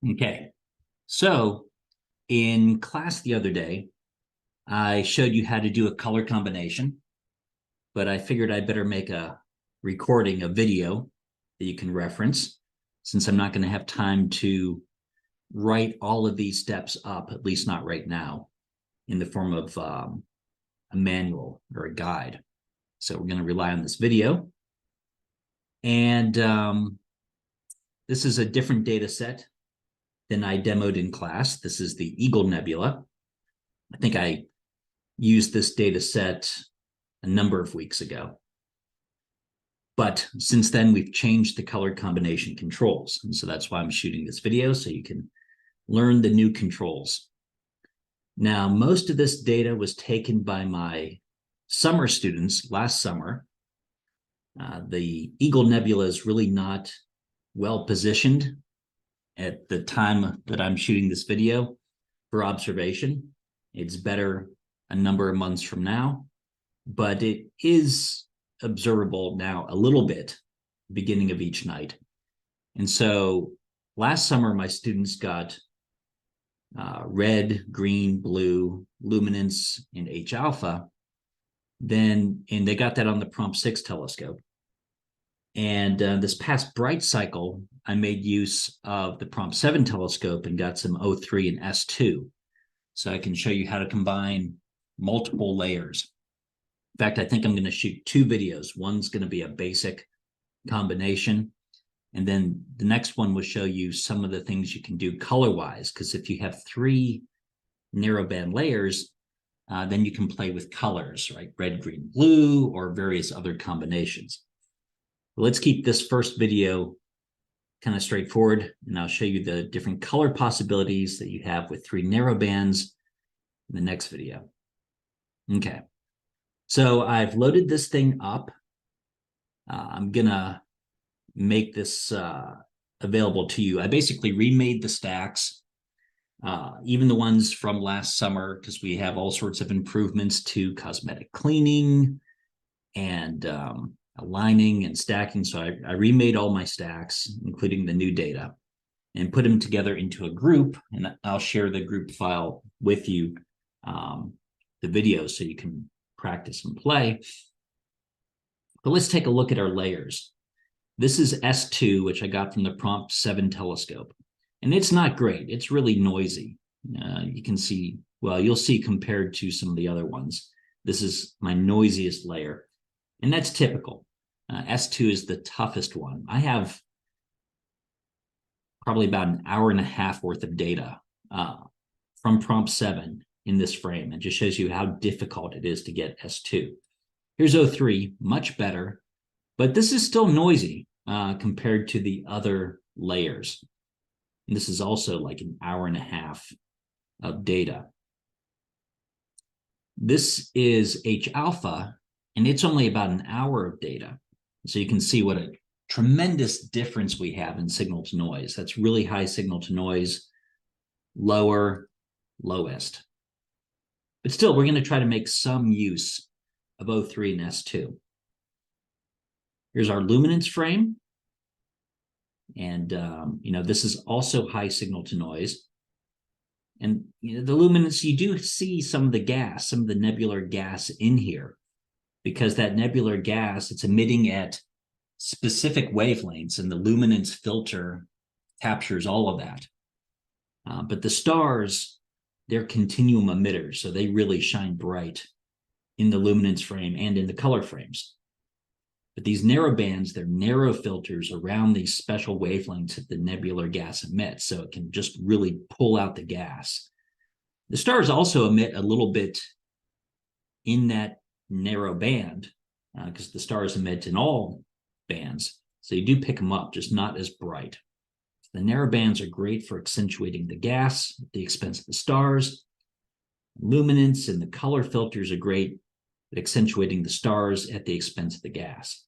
Okay, so in class the other day, I showed you how to do a color combination, but I figured I'd better make a recording, a video that you can reference, since I'm not going to have time to write all of these steps up, at least not right now, in the form of a manual or a guide. So we're going to rely on this video. And this is a different data set than I demoed in class. This is the Eagle Nebula. I think I used this data set a number of weeks ago. But since then, we've changed the color combination controls. And so that's why I'm shooting this video, so you can learn the new controls. Now, most of this data was taken by my summer students last summer. The Eagle Nebula is really not well positioned at the time that I'm shooting this video for observation. It's better a number of months from now, but it is observable now a little bit, beginning of each night. And so last summer, my students got red, green, blue, luminance, and H alpha. And they got that on the Prompt 6 telescope. And this past bright cycle, I made use of the Prompt 7 telescope and got some O3 and S2. So I can show you how to combine multiple layers. In fact, I think I'm going to shoot two videos. One's going to be a basic combination. And then the next one will show you some of the things you can do color-wise, because if you have three narrowband layers, then you can play with colors, right? Red, green, blue, or various other combinations. Let's keep this first video kind of straightforward, and I'll show you the different color possibilities that you have with three narrowbands in the next video. Okay, so I've loaded this thing up. I'm gonna make this available to you. I basically remade the stacks, even the ones from last summer, because we have all sorts of improvements to cosmetic cleaning and aligning and stacking. So I remade all my stacks, including the new data, and put them together into a group. And I'll share the group file with you, the video, so you can practice and play. But let's take a look at our layers. This is S2, which I got from the Prompt 7 telescope. And it's not great. It's really noisy. You can see, well, you'll see compared to some of the other ones, this is my noisiest layer. And that's typical. S2 is the toughest one. I have probably about an hour and a half worth of data from Prompt 7 in this frame. It just shows you how difficult it is to get S2. Here's O3, much better, but this is still noisy compared to the other layers. And this is also like an hour and a half of data. This is H alpha, and it's only about an hour of data. So you can see what a tremendous difference we have in signal to noise. That's really high signal to noise, lower, lowest. But still, we're going to try to make some use of O3 and S2. Here's our luminance frame. And, this is also high signal to noise. And the luminance, you do see some of the gas, some of the nebular gas in here, because that nebular gas, it's emitting at specific wavelengths, and the luminance filter captures all of that. But the stars, they're continuum emitters, so they really shine bright in the luminance frame and in the color frames. But these narrow bands, they're narrow filters around these special wavelengths that the nebular gas emits, so it can just really pull out the gas. The stars also emit a little bit in that narrow band, because the stars emit in all bands, so you do pick them up, just not as bright. The narrow bands are great for accentuating the gas at the expense of the stars. Luminance and the color filters are great at accentuating the stars at the expense of the gas.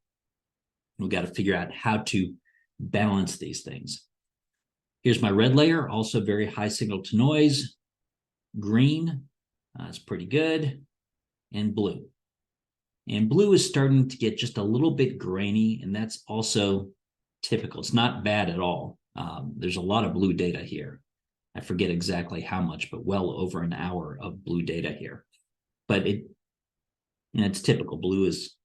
We've got to figure out how to balance these things. Here's my red layer, also very high signal to noise. Green is pretty good, and blue. And blue is starting to get just a little bit grainy, and that's also typical. It's not bad at all. There's a lot of blue data here. I forget exactly how much, but well over an hour of blue data here. But it's typical. Blue is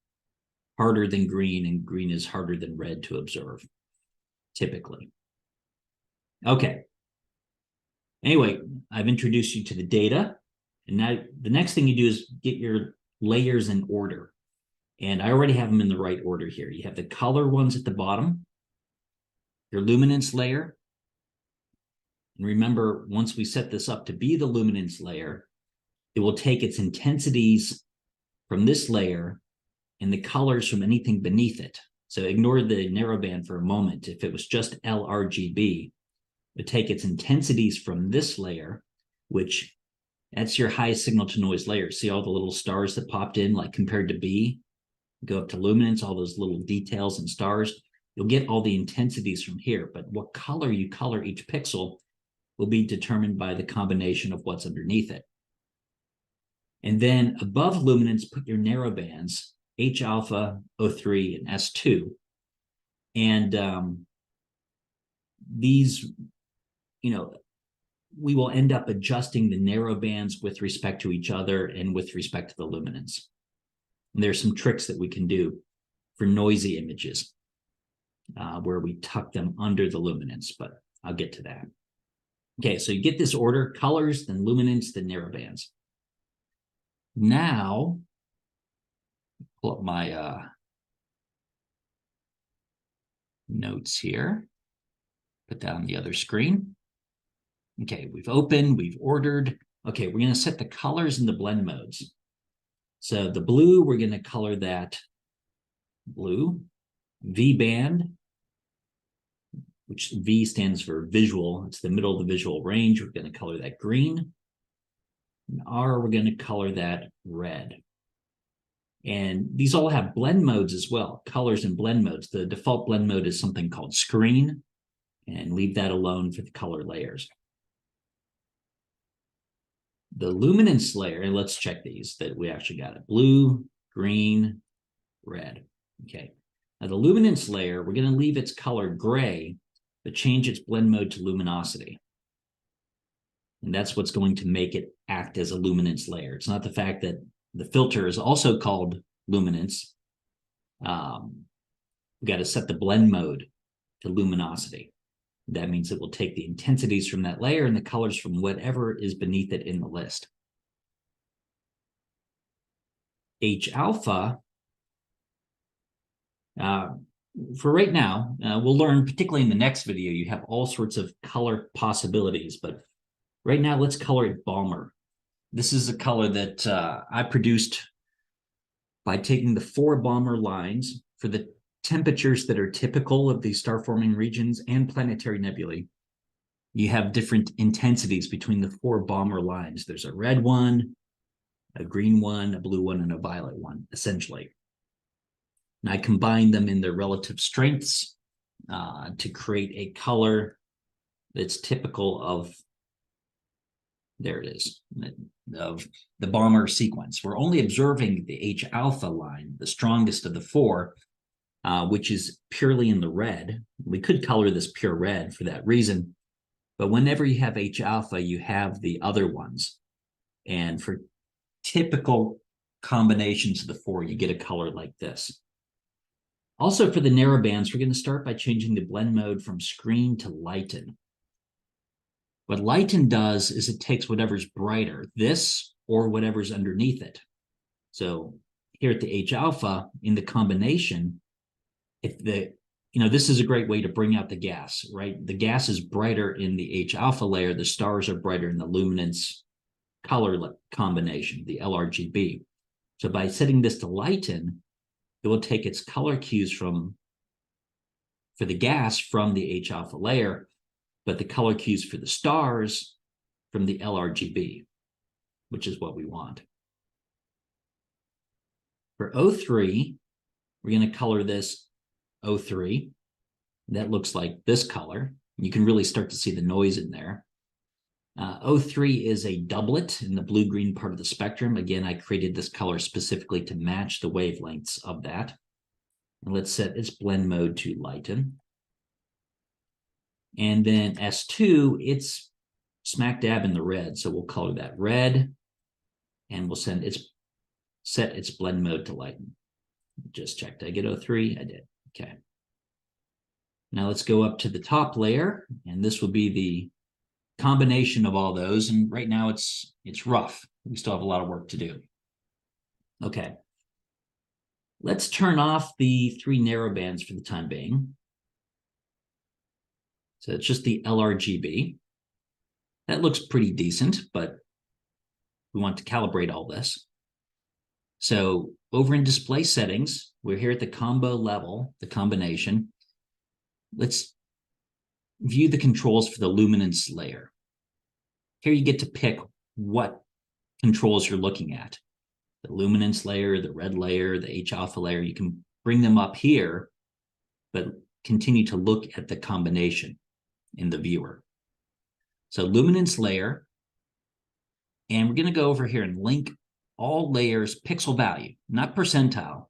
harder than green, and green is harder than red to observe, typically. Okay. Anyway, I've introduced you to the data. And now the next thing you do is get your layers in order. And I already have them in the right order here. You have the color ones at the bottom, your luminance layer. And remember, once we set this up to be the luminance layer, it will take its intensities from this layer and the colors from anything beneath it. So ignore the narrowband for a moment. If it was just LRGB, it would take its intensities from this layer, which that's your high signal to noise layer. See all the little stars that popped in, like compared to B? Go up to luminance, all those little details and stars. You'll get all the intensities from here, but what color you color each pixel will be determined by the combination of what's underneath it. And then above luminance, put your narrow bands, H alpha, O3, and S2. And these, we will end up adjusting the narrow bands with respect to each other and with respect to the luminance. And there's some tricks that we can do for noisy images where we tuck them under the luminance, but I'll get to that. Okay, so you get this order: colors, then luminance, then narrow bands. Now, pull up my notes here, put that on the other screen. Okay, we've opened, we've ordered. Okay, we're going to set the colors and the blend modes. So the blue, we're going to color that blue. V band, which V stands for visual. It's the middle of the visual range. We're going to color that green. And R, we're going to color that red. And these all have blend modes as well, colors and blend modes. The default blend mode is something called screen, and leave that alone for the color layers. The luminance layer, and let's check these, that we actually got it. Blue, green, red. Okay. Now the luminance layer, we're going to leave its color gray, but change its blend mode to luminosity. And that's what's going to make it act as a luminance layer. It's not the fact that the filter is also called luminance. We got to set the blend mode to luminosity. That means it will take the intensities from that layer and the colors from whatever is beneath it in the list. H alpha, for right now, we'll learn, particularly in the next video, you have all sorts of color possibilities, but right now let's color it Balmer. This is a color that I produced by taking the 4 Balmer lines for the temperatures that are typical of these star-forming regions and planetary nebulae. You have different intensities between the 4 Balmer lines. There's a red one, a green one, a blue one, and a violet one, essentially. And I combine them in their relative strengths to create a color that's typical of, there it is, of the Balmer sequence. We're only observing the H alpha line, the strongest of the 4, which is purely in the red. We could color this pure red for that reason, but whenever you have H alpha, you have the other ones. And for typical combinations of the 4, you get a color like this. Also for the narrow bands, we're going to start by changing the blend mode from screen to lighten. What lighten does is it takes whatever's brighter, this or whatever's underneath it. So here at the H alpha, in the combination, if this is a great way to bring out the gas, right? The gas is brighter in the H alpha layer. The stars are brighter in the luminance color combination, the LRGB. So by setting this to lighten, it will take its color cues for the gas from the H alpha layer, but the color cues for the stars from the LRGB, which is what we want. For O3, we're going to color this O3. That looks like this color. You can really start to see the noise in there. O3 is a doublet in the blue-green part of the spectrum. Again, I created this color specifically to match the wavelengths of that. And let's set its blend mode to lighten. And then S2, it's smack dab in the red. So we'll color that red, and we'll set its blend mode to lighten. Just check. Did I get 03? I did. Okay. Now let's go up to the top layer, and this will be the combination of all those. And right now it's rough. We still have a lot of work to do. Okay. Let's turn off the 3 narrow bands for the time being. So it's just the LRGB. That looks pretty decent, but we want to calibrate all this. So over in display settings, we're here at the combo level, the combination. Let's view the controls for the luminance layer. Here you get to pick what controls you're looking at. The luminance layer, the red layer, the H alpha layer, you can bring them up here, but continue to look at the combination in the viewer. So luminance layer, and we're going to go over here and link all layers pixel value, not percentile.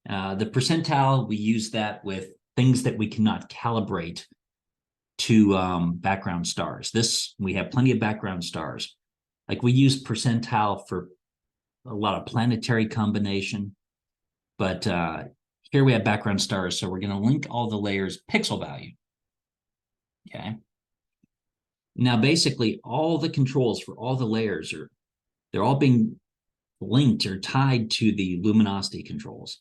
The percentile, we use that with things that we cannot calibrate to background stars. We have plenty of background stars. Like we use percentile for a lot of planetary combination, but here we have background stars, so we're going to link all the layers pixel value. Okay. Now, basically, all the controls for all the layers they're all being linked or tied to the luminosity controls.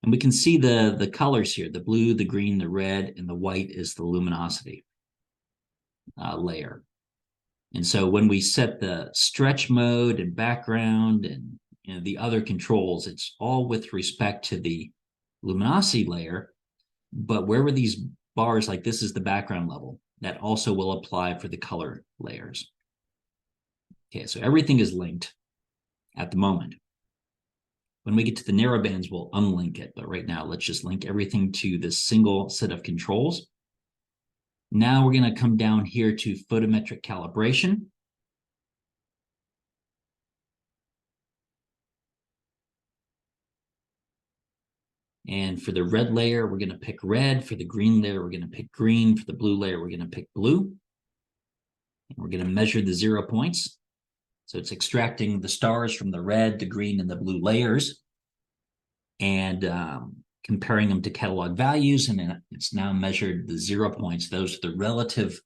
And we can see the colors here, the blue, the green, the red, and the white is the luminosity layer. And so when we set the stretch mode and background and the other controls, it's all with respect to the luminosity layer. But where were these bars, like this is the background level, that also will apply for the color layers. Okay, so everything is linked at the moment. When we get to the narrow bands, we'll unlink it. But right now, let's just link everything to this single set of controls. Now we're going to come down here to photometric calibration. And for the red layer, we're going to pick red. For the green layer, we're going to pick green. For the blue layer, we're going to pick blue. And we're going to measure the 0 points. So it's extracting the stars from the red, the green, and the blue layers and comparing them to catalog values. And then it's now measured the 0 points. Those are the relative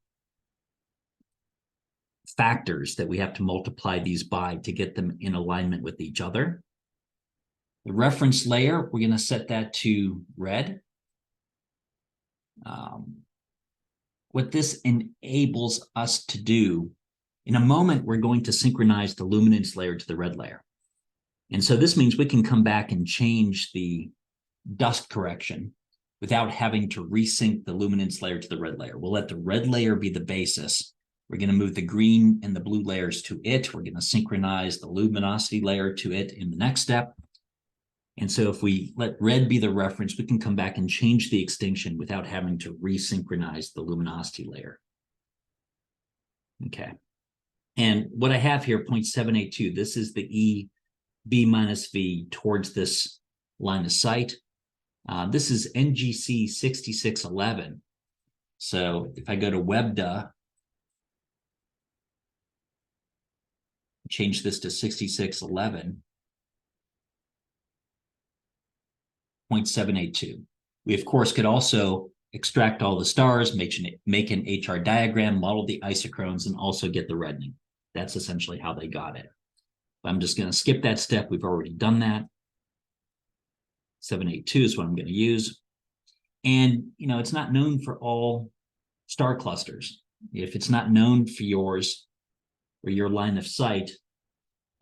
factors that we have to multiply these by to get them in alignment with each other. The reference layer, we're going to set that to red. What this enables us to do, in a moment, we're going to synchronize the luminance layer to the red layer. And so this means we can come back and change the dust correction without having to resync the luminance layer to the red layer. We'll let the red layer be the basis. We're going to move the green and the blue layers to it. We're going to synchronize the luminosity layer to it in the next step. And so if we let red be the reference, we can come back and change the extinction without having to resynchronize the luminosity layer. Okay. And what I have here, 0.782, this is the EB minus V towards this line of sight. This is NGC 6611. So if I go to WebDA, change this to 6611, 0.782. We, of course, could also extract all the stars, make an HR diagram, model the isochrones, and also get the reddening. That's essentially how they got it. I'm just going to skip that step. We've already done that. 782 is what I'm going to use. And, it's not known for all star clusters. If it's not known for yours or your line of sight,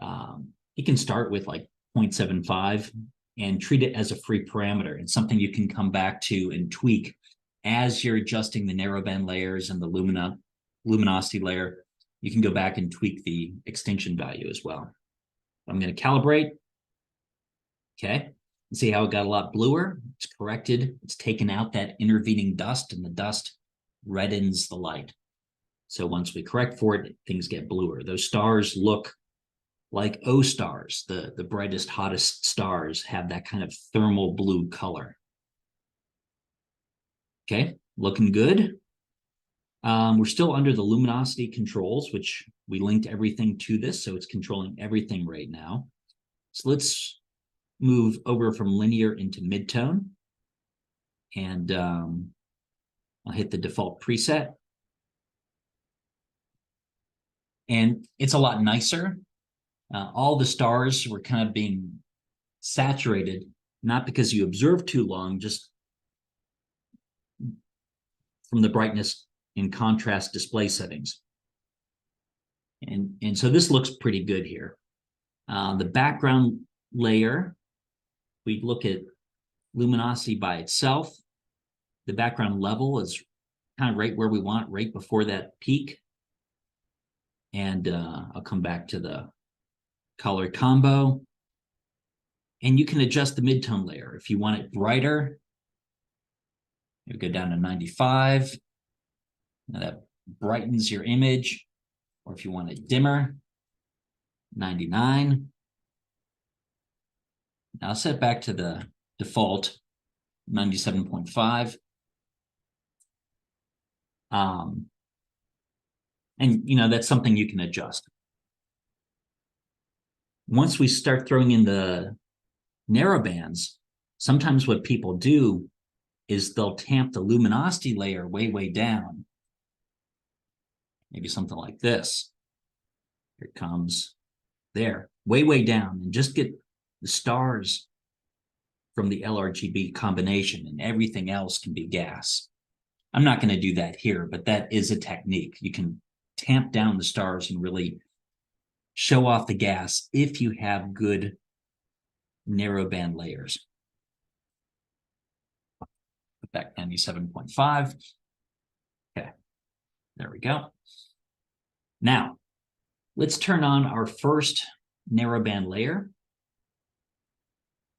you can start with like 0.75 and treat it as a free parameter and something you can come back to and tweak as you're adjusting the narrowband layers and the luminosity layer. You can go back and tweak the extinction value as well. I'm going to calibrate. Okay. See how it got a lot bluer? It's corrected. It's taken out that intervening dust, and the dust reddens the light. So once we correct for it, things get bluer. Those stars look like O stars. The brightest, hottest stars have that kind of thermal blue color. Okay. looking good. We're still under the luminosity controls, which we linked everything to this, so it's controlling everything right now. So let's move over from linear into midtone, and I'll hit the default preset. And it's a lot nicer. All the stars were kind of being saturated, not because you observed too long, just from the brightness and contrast display settings. And so this looks pretty good here. The background layer, we look at luminosity by itself. The background level is kind of right where we want, right before that peak. And I'll come back to the color combo. And you can adjust the midtone layer. If you want it brighter, you go down to 95. Now that brightens your image. Or if you want it dimmer, 99. Now I'll set back to the default 97.5. And that's something you can adjust. Once we start throwing in the narrow bands, sometimes what people do is they'll tamp the luminosity layer way, way down. Maybe something like this. Here it comes there, way, way down, and just get the stars from the LRGB combination, and everything else can be gas. I'm not going to do that here, but that is a technique. You can tamp down the stars and really show off the gas if you have good narrowband layers. Put back 97.5. Okay, there we go. Now, let's turn on our first narrowband layer.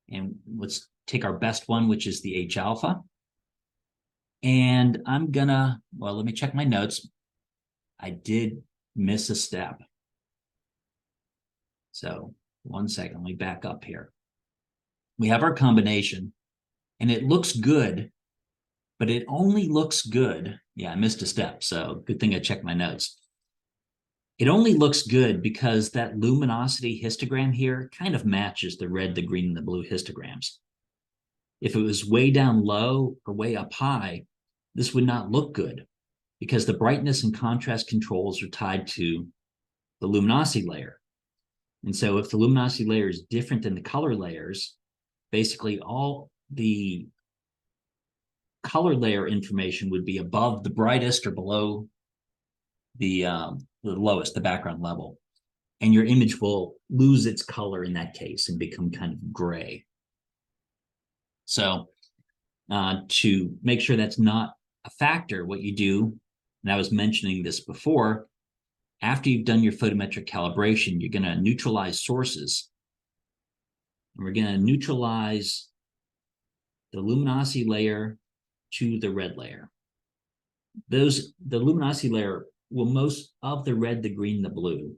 And let's take our best one, which is the H alpha. And I'm gonna, well, let me check my notes. I did miss a step. So 1 second, let me back up here. We have our combination, and it looks good, but it only looks good. Yeah, I missed a step, so good thing I checked my notes. It only looks good because that luminosity histogram here kind of matches the red, the green, and the blue histograms. If it was way down low or way up high, this would not look good because the brightness and contrast controls are tied to the luminosity layer. And so if the luminosity layer is different than the color layers, basically all the color layer information would be above the brightest or below the lowest, the background level. And your image will lose its color in that case and become kind of gray. So to make sure that's not a factor, what you do, and I was mentioning this before, after you've done your photometric calibration, you're going to neutralize sources. And we're going to neutralize the luminosity layer to the red layer. The luminosity layer will most of the red, the green, the blue.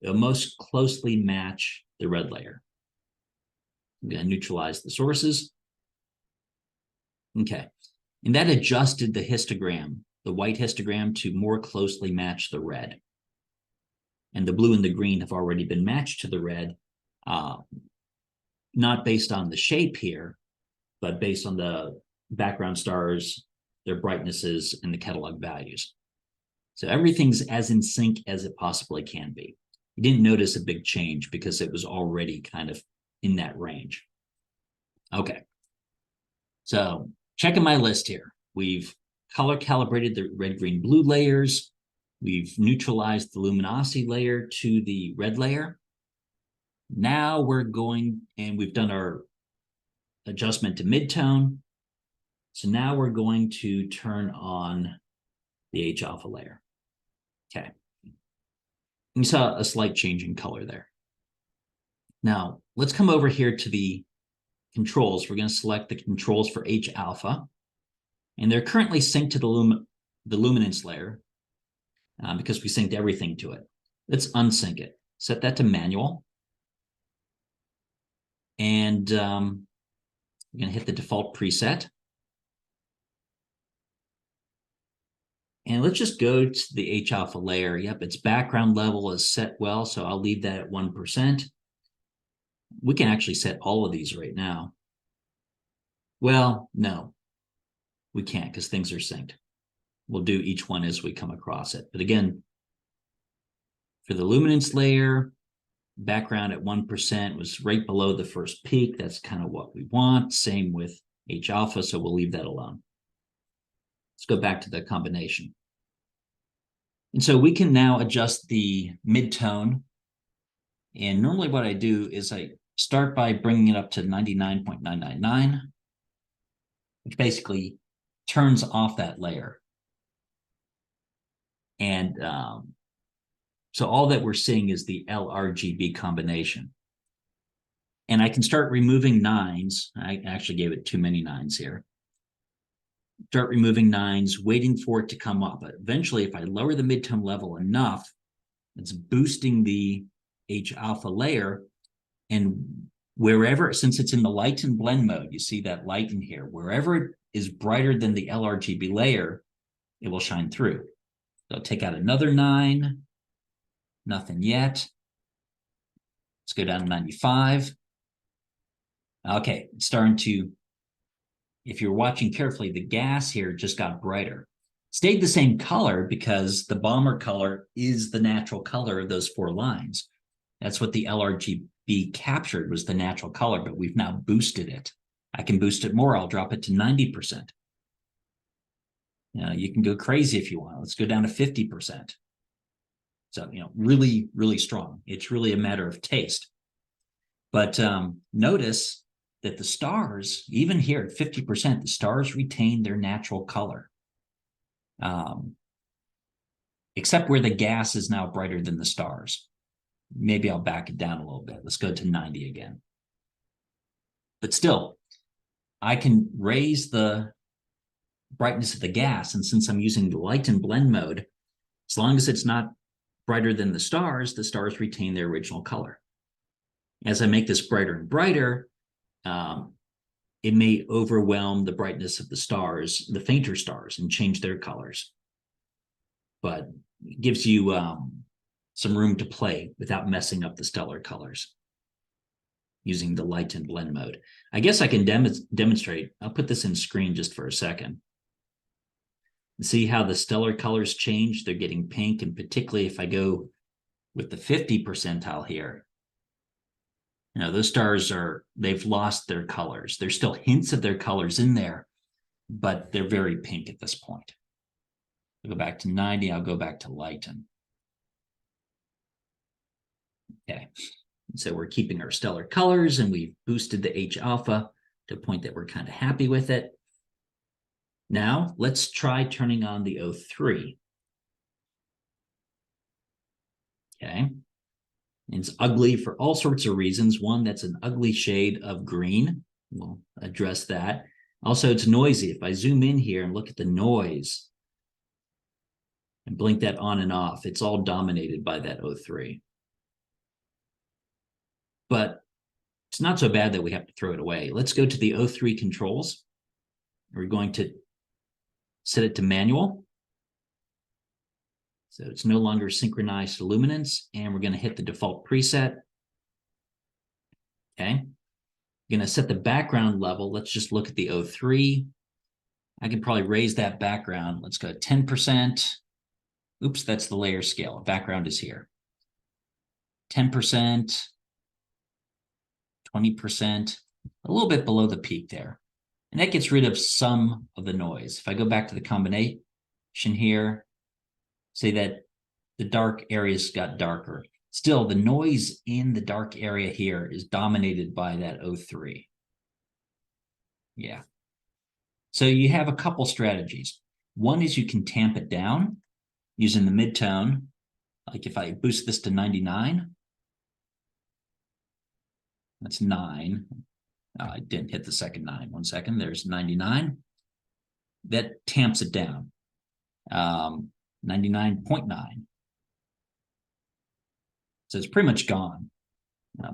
It'll most closely match the red layer. I'm going to neutralize the sources. Okay. And that adjusted the histogram, the white histogram, to more closely match the red. And the blue and the green have already been matched to the red, not based on the shape here, but based on the background stars, their brightnesses, and the catalog values. So everything's as in sync as it possibly can be. You didn't notice a big change because it was already kind of in that range. Okay. So checking my list here. We've color calibrated the red, green, blue layers. We've neutralized the luminosity layer to the red layer. Now we're going, and we've done our adjustment to midtone. So now we're going to turn on the H alpha layer. Okay. You saw a slight change in color there. Now let's come over here to the controls. We're going to select the controls for H alpha, and they're currently synced to the luminance layer because we synced everything to it. Let's unsync it. Set that to manual. And we're going to hit the default preset. And let's just go to the H alpha layer. Yep, its background level is set well, so I'll leave that at 1%. We can actually set all of these right now. Well, no, we can't because things are synced. We'll do each one as we come across it. But again, for the luminance layer, background at 1% was right below the first peak. That's kind of what we want. Same with H alpha, so we'll leave that alone. Let's go back to the combination. And so we can now adjust the midtone. And normally what I do is I start by bringing it up to 99.999, which basically turns off that layer. And so all that we're seeing is the LRGB combination. And I can start removing nines. I actually gave it too many nines here. Start removing nines, waiting for it to come up. But eventually, if I lower the midtone level enough, it's boosting the H alpha layer. And wherever, since it's in the light and blend mode, you see that light in here, wherever it is brighter than the LRGB layer, it will shine through. So I'll take out another 9. Nothing yet. Let's go down to 95. Okay, it's starting to, if you're watching carefully, the gas here just got brighter. Stayed the same color because the bomber color is the natural color of those 4 lines. That's what the LRGB captured, was the natural color, but we've now boosted it. I can boost it more. I'll drop it to 90%. You can go crazy if you want. Let's go down to 50%. So, really, really strong. It's really a matter of taste. But notice that the stars, even here at 50%, the stars retain their natural color. Except where the gas is now brighter than the stars. Maybe I'll back it down a little bit. Let's go to 90 again. But still, I can raise the brightness of the gas. And since I'm using the light and blend mode, as long as it's not brighter than the stars retain their original color. As I make this brighter and brighter, it may overwhelm the brightness of the stars, the fainter stars, and change their colors. But it gives you some room to play without messing up the stellar colors using the light and blend mode. I guess I can demonstrate. I'll put this in screen just for a second. See how the stellar colors change? They're getting pink, and particularly if I go with the 50 percentile here, those stars they've lost their colors. There's still hints of their colors in there, but they're very pink at this point. I'll go back to 90, I'll go back to lighten. Okay, so we're keeping our stellar colors, and we've boosted the H alpha to a point that we're kind of happy with it. Now, let's try turning on the O3. Okay. It's ugly for all sorts of reasons. One, that's an ugly shade of green. We'll address that. Also, it's noisy. If I zoom in here and look at the noise and blink that on and off, it's all dominated by that O3. But it's not so bad that we have to throw it away. Let's go to the O3 controls. We're going to set it to manual. So it's no longer synchronized to luminance, and we're going to hit the default preset. Okay. I'm going to set the background level. Let's just look at the O3. I can probably raise that background. Let's go 10%. Oops, that's the layer scale. Background is here. 10%, 20%, a little bit below the peak there. And that gets rid of some of the noise. If I go back to the combination here, say that the dark areas got darker. Still, the noise in the dark area here is dominated by that O3. Yeah. So you have a couple strategies. One is you can tamp it down using the midtone. Like if I boost this to 99, that's 9. I didn't hit the second 9. 1 second. There's 99. That tamps it down. 99.9. So it's pretty much gone.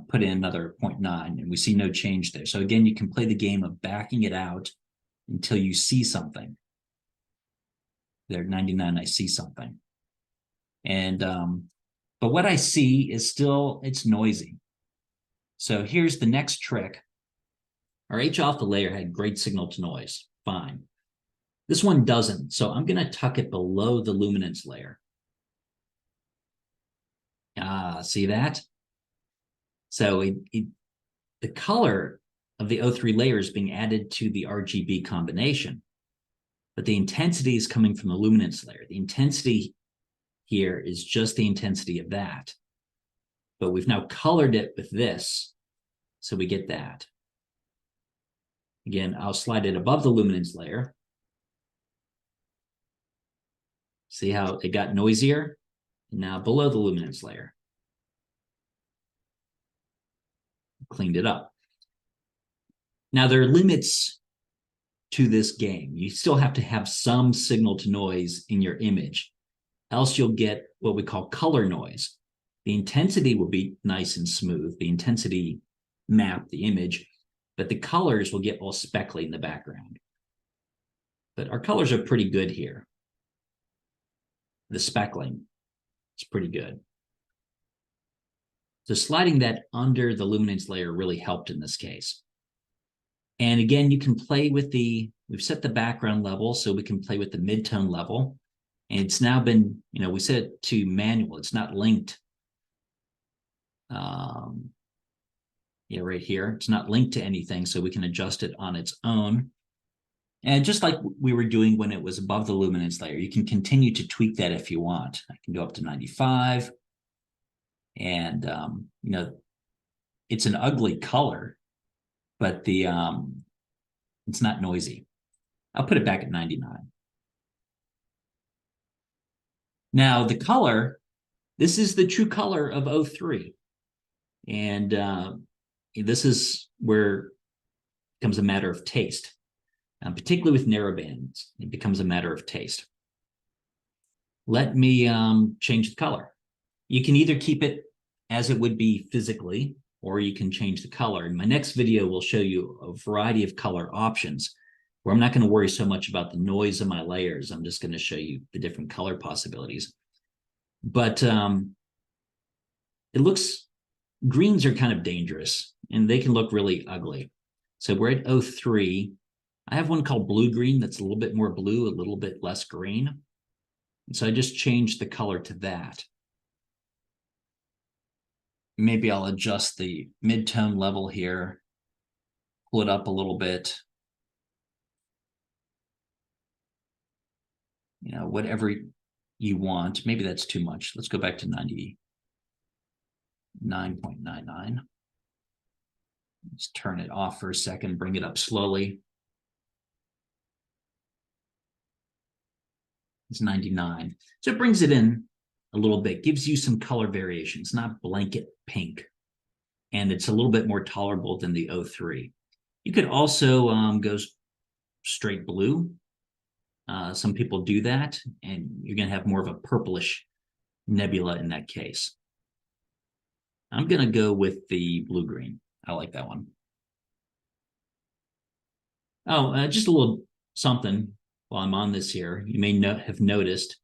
Put in another 0.9 and we see no change there. So again, you can play the game of backing it out until you see something. There, 99, I see something. And, but what I see is still, it's noisy. So here's the next trick. Our H alpha layer had great signal to noise, fine. This one doesn't, so I'm gonna tuck it below the luminance layer. See that? So the color of the O3 layer is being added to the RGB combination, but the intensity is coming from the luminance layer. The intensity here is just the intensity of that, but we've now colored it with this, so we get that. Again, I'll slide it above the luminance layer. See how it got noisier? And now below the luminance layer. Cleaned it up. Now there are limits to this game. You still have to have some signal to noise in your image, else you'll get what we call color noise. The intensity will be nice and smooth. The intensity map the image, but the colors will get all speckly in the background. But our colors are pretty good here. The speckling is pretty good. So sliding that under the luminance layer really helped in this case. And again, you can play with we've set the background level, so we can play with the midtone level. And it's now been, we set it to manual. It's not linked. Yeah, right here. It's not linked to anything, so we can adjust it on its own. And just like we were doing when it was above the luminance layer, you can continue to tweak that if you want. I can go up to 95. And, it's an ugly color, but it's not noisy. I'll put it back at 99. Now, the color, this is the true color of O3. And this is where it becomes a matter of taste. Particularly with narrowbands, it becomes a matter of taste. Let me change the color. You can either keep it as it would be physically, or you can change the color. In my next video, we'll show you a variety of color options where I'm not going to worry so much about the noise of my layers. I'm just going to show you the different color possibilities. But greens are kind of dangerous, and they can look really ugly. So we're at O3. I have one called blue-green that's a little bit more blue, a little bit less green. And so I just changed the color to that. Maybe I'll adjust the mid-tone level here, pull it up a little bit. Whatever you want. Maybe that's too much. Let's go back to 99.99. Let's turn it off for a second, bring it up slowly. It's 99. So it brings it in a little bit, gives you some color variation. It's not blanket pink, and it's a little bit more tolerable than the O3. You could also go straight blue. Some people do that, and you're going to have more of a purplish nebula in that case. I'm going to go with the blue-green. I like that one. Oh, just a little something while I'm on this here. You may have noticed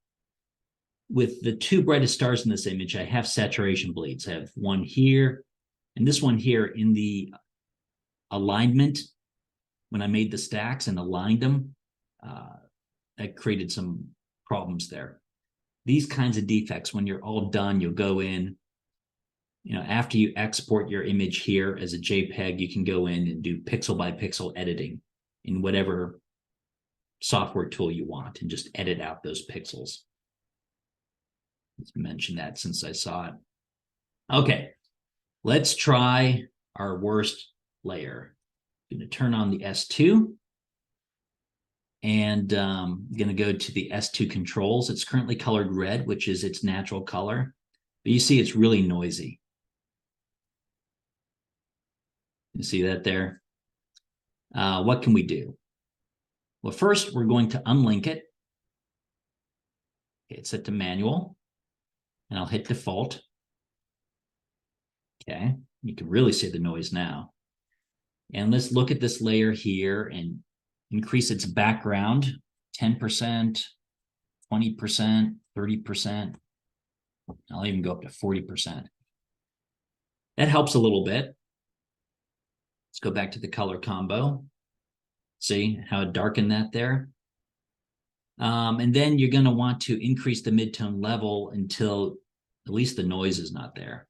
with the two brightest stars in this image, I have saturation bleeds. I have one here and this one here in the alignment. When I made the stacks and aligned them, that created some problems there. These kinds of defects, when you're all done, you'll go in, after you export your image here as a JPEG, you can go in and do pixel by pixel editing in whatever software tool you want and just edit out those pixels. Let's mention that since I saw it. Okay, let's try our worst layer. I'm going to turn on the S2 and I'm going to go to the S2 controls. It's currently colored red, which is its natural color, but you see it's really noisy. You see that there? What can we do? Well, first we're going to unlink it. Okay, it's set to manual, and I'll hit default. Okay, you can really see the noise now. And let's look at this layer here and increase its background 10%, 20%, 30%. I'll even go up to 40%. That helps a little bit. Let's go back to the color combo. See how it darkened that there? And then you're going to want to increase the midtone level until at least the noise is not there.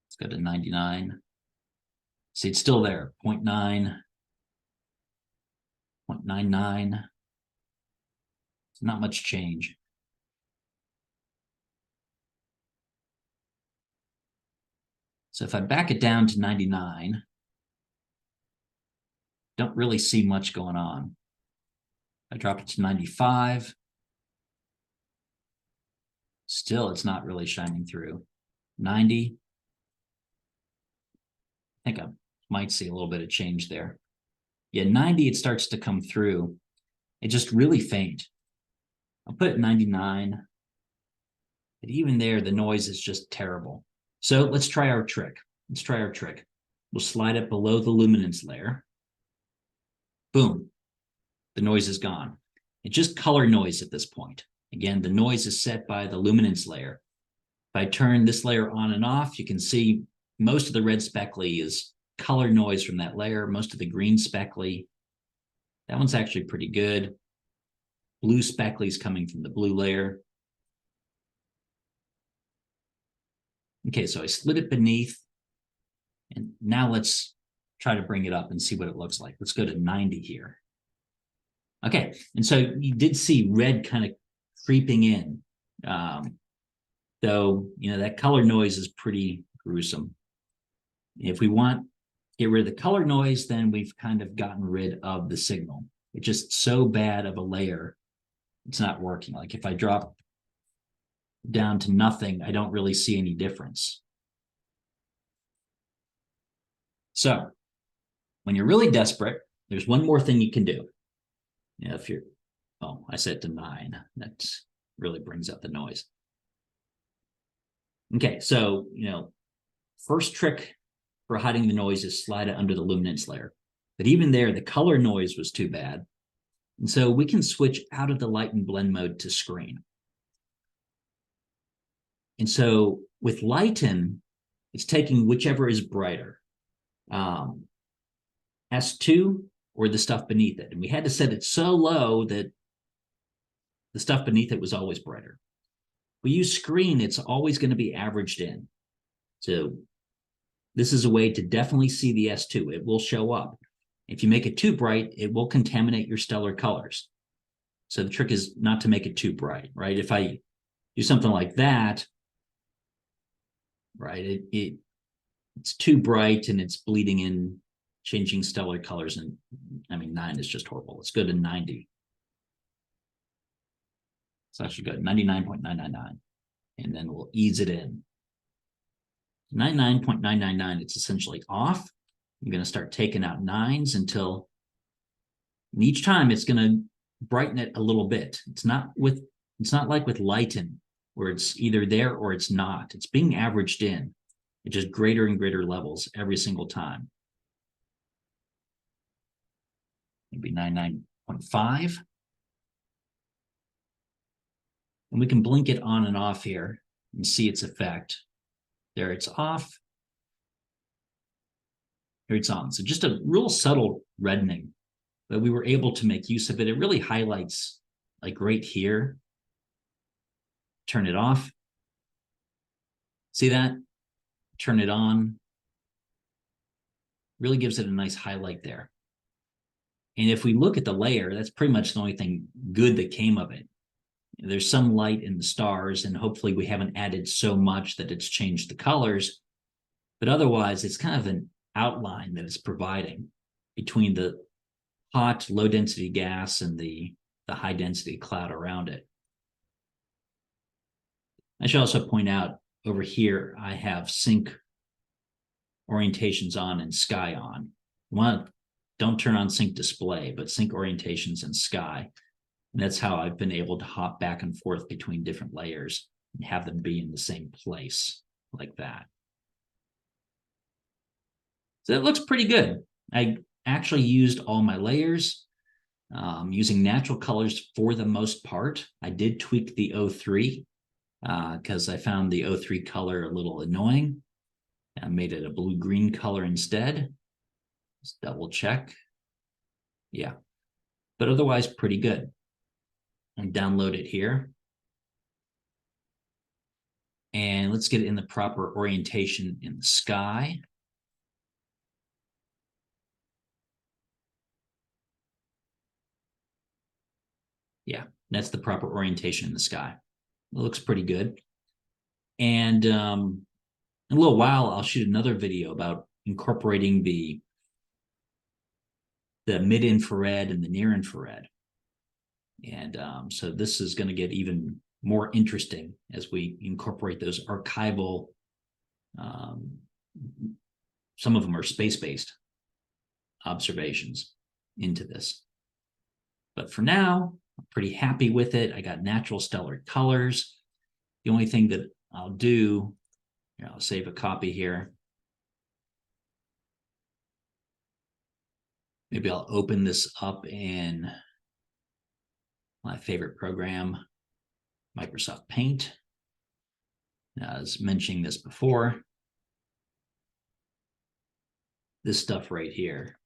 Let's go to 99. See, it's still there, 0.9, 0.99. Not much change. So if I back it down to 99, don't really see much going on. I drop it to 95. Still, it's not really shining through. 90. I think I might see a little bit of change there. Yeah, 90, it starts to come through. It's just really faint. I'll put it 99. But even there, the noise is just terrible. So let's try our trick. We'll slide it below the luminance layer. Boom. The noise is gone. It's just color noise at this point. Again, the noise is set by the luminance layer. If I turn this layer on and off, you can see most of the red speckly is color noise from that layer. Most of the green speckly, that one's actually pretty good. Blue speckly is coming from the blue layer. Okay, so I slid it beneath. And now let's try to bring it up and see what it looks like. Let's go to 90 here. Okay, and so you did see red kind of creeping in. Though, that color noise is pretty gruesome. If we want to get rid of the color noise, then we've kind of gotten rid of the signal. It's just so bad of a layer, it's not working. Like if I drop down to nothing, I don't really see any difference. So when you're really desperate, there's one more thing you can do. If you're, I set it to 9. That really brings out the noise. Okay, so, first trick for hiding the noise is slide it under the luminance layer. But even there, the color noise was too bad. And so we can switch out of the light and blend mode to screen. And so with lighten, it's taking whichever is brighter, S2 or the stuff beneath it. And we had to set it so low that the stuff beneath it was always brighter. We use screen, it's always going to be averaged in. So this is a way to definitely see the S2. It will show up. If you make it too bright, it will contaminate your stellar colors. So the trick is not to make it too bright, right? If I do something like that, right, it's too bright and it's bleeding in, changing stellar colors. And 9 is just horrible. Let's go to 90. So I should go 99.999, and then we'll ease it in. 99.999, it's essentially off. I'm going to start taking out 9s until, and each time it's going to brighten it a little bit. It's not like with lighten, where it's either there or it's not. It's being averaged in. It's just greater and greater levels every single time. Maybe 99.5. And we can blink it on and off here and see its effect. There it's off. Here it's on. So just a real subtle reddening, but we were able to make use of it. It really highlights, like right here. Turn it off. See that? Turn it on. Really gives it a nice highlight there. And if we look at the layer, that's pretty much the only thing good that came of it. There's some light in the stars, and hopefully we haven't added so much that it's changed the colors. But otherwise, it's kind of an outline that it's providing between the hot, low-density gas and the high-density cloud around it. I should also point out over here, I have sync orientations on and sky on. Don't turn on sync display, but sync orientations and sky. And that's how I've been able to hop back and forth between different layers and have them be in the same place like that. So it looks pretty good. I actually used all my layers. using natural colors for the most part. I did tweak the 03 because I found the 03 color a little annoying. I made it a blue-green color instead. Let's double check. Yeah, but otherwise pretty good. And download it here. And let's get it in the proper orientation in the sky. Yeah, that's the proper orientation in the sky. It looks pretty good. And in a little while, I'll shoot another video about incorporating the mid-infrared and the near-infrared. And so this is going to get even more interesting as we incorporate those archival, some of them are space-based observations into this. But for now, I'm pretty happy with it. I got natural stellar colors. The only thing that I'll do, I'll save a copy here. Maybe I'll open this up in my favorite program, Microsoft Paint. I was mentioning this before. This stuff right here.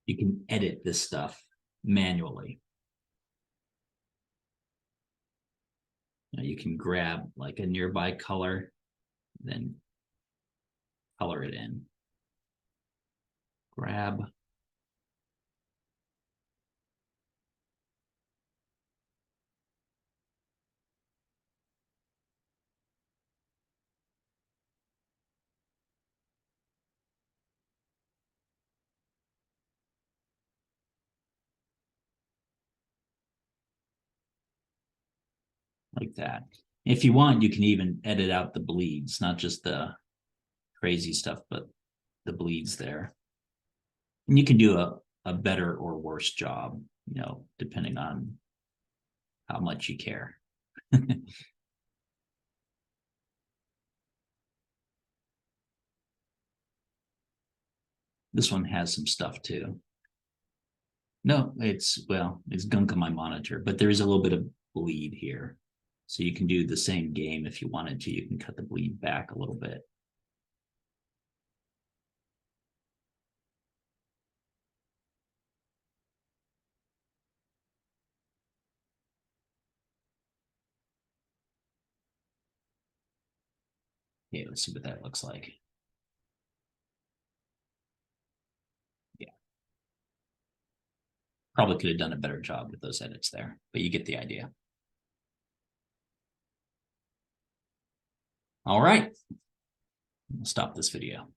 You can edit this stuff manually. Now you can grab like a nearby color, then color it in. Grab. Like that. If you want, you can even edit out the bleeds, not just the crazy stuff, but the bleeds there. And you can do a better or worse job, depending on how much you care. This one has some stuff too. No, it's gunk on my monitor, but there is a little bit of bleed here. So you can do the same game if you wanted to. You can cut the bleed back a little bit. Yeah, let's see what that looks like. Yeah. Probably could have done a better job with those edits there, but you get the idea. All right. I'll stop this video.